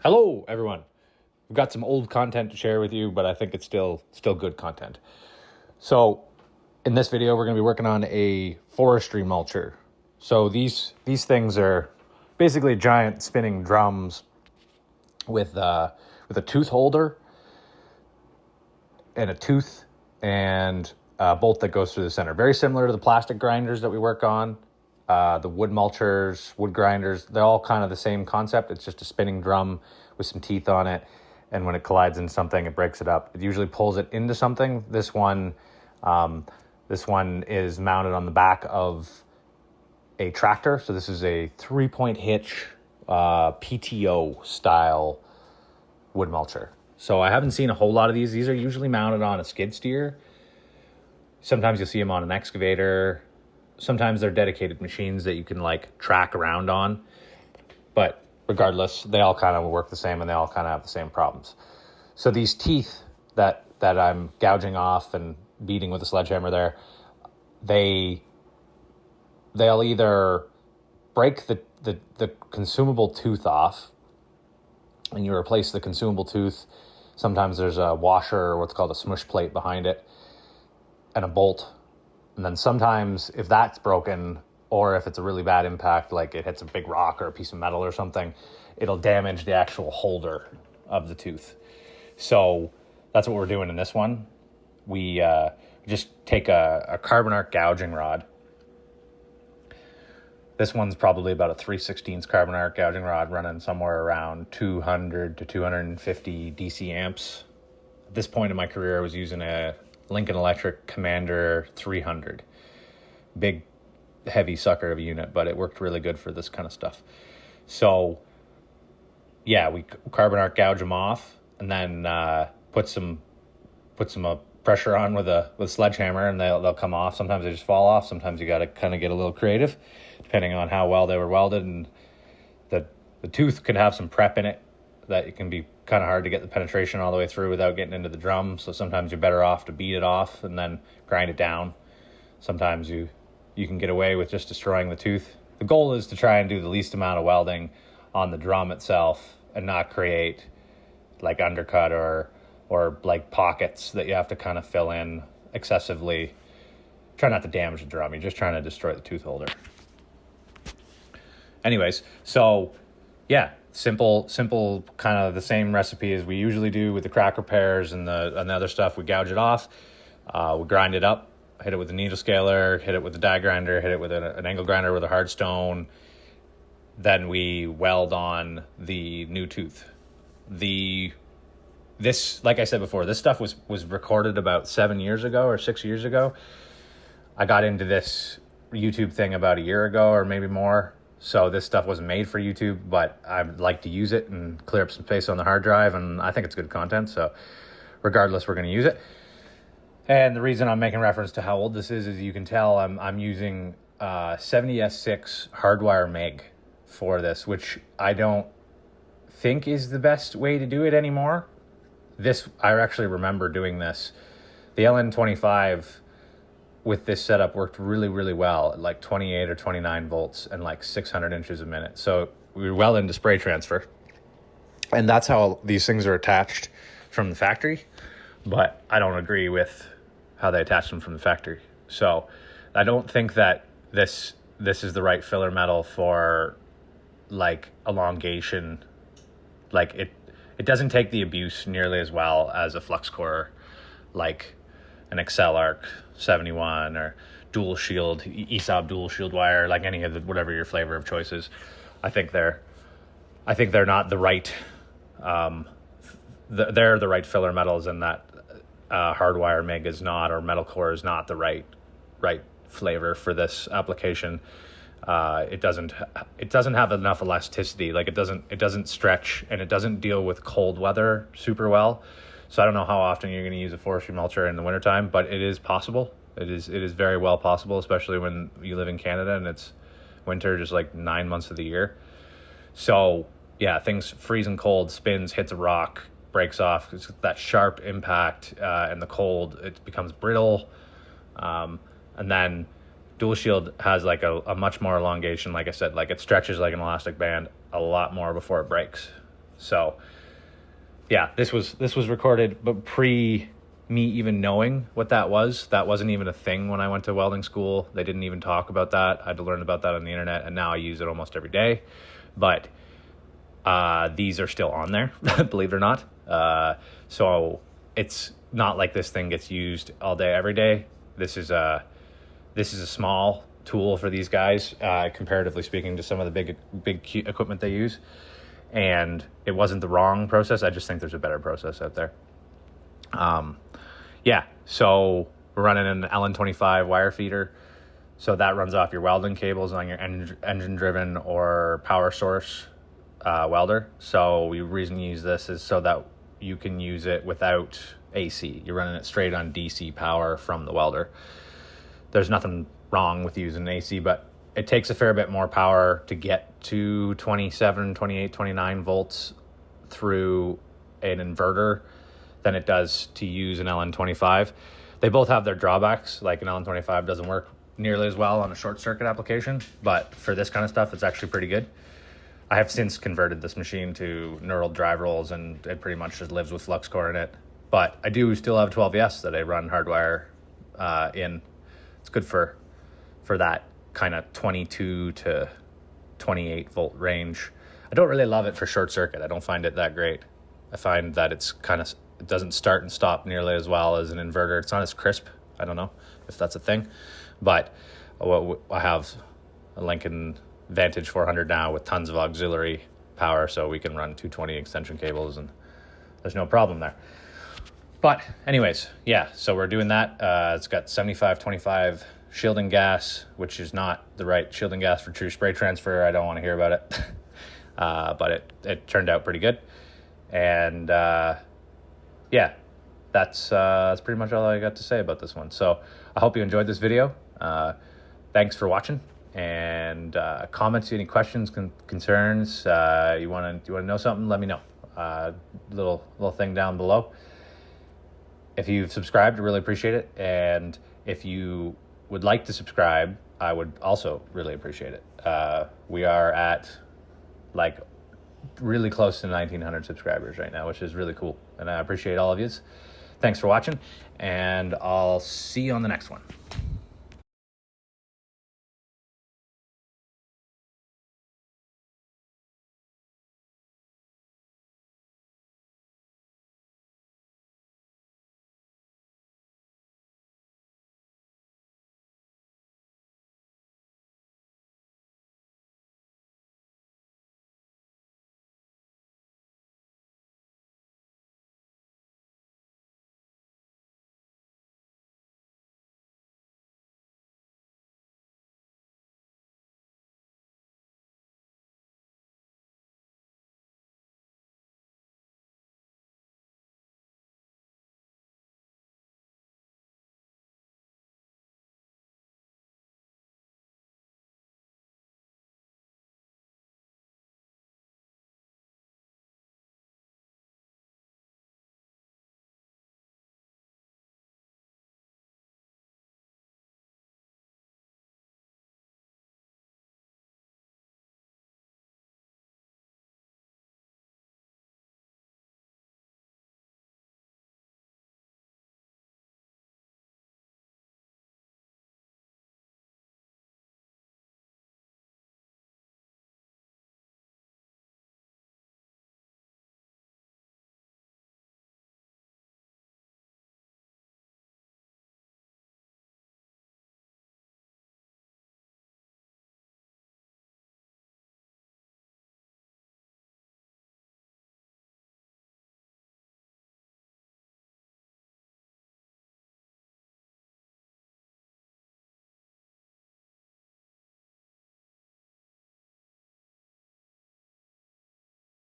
Hello, everyone. We've got some old content to share with you, but I think it's still good content. So in this video, we're going to be working on a forestry mulcher. So these things are basically giant spinning drums with a tooth holder and a tooth and a bolt that goes through the center. Very similar to the plastic grinders that we work on. The wood mulchers, wood grinders, they're all kind of the same concept. It's just a spinning drum with some teeth on it. And when it collides in something, it breaks it up. It usually pulls it into something. This one is mounted on the back of a tractor. So this is a 3-point hitch, PTO style wood mulcher. So I haven't seen a whole lot of these. These are usually mounted on a skid steer. Sometimes you'll see them on an excavator. Sometimes they're dedicated machines that you can like track around on. But regardless, they all kind of work the same and they all kind of have the same problems. So these teeth that I'm gouging off and beating with a sledgehammer there, they'll either break the consumable tooth off and you replace the consumable tooth. Sometimes there's a washer or what's called a smush plate behind it and a bolt. And then sometimes if that's broken, or if it's a really bad impact, like it hits a big rock or a piece of metal or something, it'll damage the actual holder of the tooth. So that's what we're doing in this one. We just take a carbon arc gouging rod. This one's probably about a 3/16 carbon arc gouging rod running somewhere around 200 to 250 DC amps. At this point in my career, I was using a Lincoln Electric Commander 300. Big, heavy sucker of a unit, but it worked really good for this kind of stuff. So, yeah, we carbon arc gouge them off and then put some pressure on with a sledgehammer and they'll come off. Sometimes they just fall off. Sometimes you got to kind of get a little creative depending on how well they were welded. And the tooth could have some prep in it that it can be kind of hard to get the penetration all the way through without getting into the drum. So sometimes you're better off to beat it off and then grind it down. Sometimes you can get away with just destroying the tooth. The goal is to try and do the least amount of welding on the drum itself and not create like undercut or like pockets that you have to kind of fill in excessively. Try not to damage the drum. You're just trying to destroy the tooth holder. Anyways, so yeah, simple kind of the same recipe as we usually do with the crack repairs and the other stuff. We gouge it off, we grind it up, hit it with a needle scaler, hit it with a die grinder, hit it with an angle grinder with a hard stone. Then we weld on the new tooth. This, like I said before, this stuff was recorded about 7 years ago or 6 years ago. I got into this YouTube thing about a year ago or maybe more. So this stuff wasn't made for YouTube, but I'd like to use it and clear up some space on the hard drive, and I think it's good content. So regardless, we're going to use it. And the reason I'm making reference to how old this is you can tell I'm using 70S6 hardwire MIG for this, which I don't think is the best way to do it anymore. I actually remember doing this. The LN25 with this setup worked really, really well at like 28 or 29 volts and like 600 inches a minute. So we were well into spray transfer. And that's how these things are attached from the factory. But I don't agree with how they attach them from the factory. So I don't think that this is the right filler metal for like elongation. Like it doesn't take the abuse nearly as well as a flux core, like an Excel Arc 71 or dual shield, ESAB dual shield wire, like any of the, whatever your flavor of choice is. I think they're not the right, they're the right filler metals, and that hardwire MIG is not, or metal core is not the right flavor for this application. It doesn't have enough elasticity. Like it doesn't stretch, and it doesn't deal with cold weather super well. So I don't know how often you're going to use a forestry mulcher in the wintertime, but it is possible. It is very well possible, especially when you live in Canada and it's winter just like 9 months of the year. So yeah, things freezing cold, spins, hits a rock, breaks off. It's that sharp impact and the cold, it becomes brittle. And then dual shield has like a much more elongation. Like I said, like it stretches like an elastic band a lot more before it breaks. So yeah, this was recorded, but pre me even knowing what that was. That wasn't even a thing when I went to welding school. They didn't even talk about that. I had to learn about that on the internet, and now I use it almost every day. But these are still on there, believe it or not. So it's not like this thing gets used all day, every day. This is a small tool for these guys, comparatively speaking to some of the big equipment they use. And it wasn't the wrong process. I just think there's a better process out there. Yeah, so we're running an LN25 wire feeder. So that runs off your welding cables on your engine-driven or power source welder. So the reason you use this is so that you can use it without AC. You're running it straight on DC power from the welder. There's nothing wrong with using AC, but it takes a fair bit more power to get to 27, 28, 29 volts through an inverter than it does to use an LN25. They both have their drawbacks. Like an LN25 doesn't work nearly as well on a short circuit application, but for this kind of stuff, it's actually pretty good. I have since converted this machine to knurled drive rolls, and it pretty much just lives with flux core in it. But I do still have 12S that I run hardwire in. It's good for that kind of 22 to 28 volt range. I don't really love it for short circuit. I don't find it that great. I find that it doesn't start and stop nearly as well as an inverter. It's not as crisp. I don't know if that's a thing, but I have a Lincoln Vantage 400 now with tons of auxiliary power, so we can run 220 extension cables and there's no problem there. But anyways, yeah, so we're doing that. It's got 75-25 shielding gas, which is not the right shielding gas for true spray transfer. I don't want to hear about it. But it turned out pretty good. And yeah, that's pretty much all I got to say about this one. So I hope you enjoyed this video. Thanks for watching. And comments, any questions, concerns, you want to know something, let me know. Little thing down below. If you've subscribed, I really appreciate it. And if you would like to subscribe, I would also really appreciate it. We are at like really close to 1,900 subscribers right now, which is really cool. And I appreciate all of you. Thanks for watching, and I'll see you on the next one.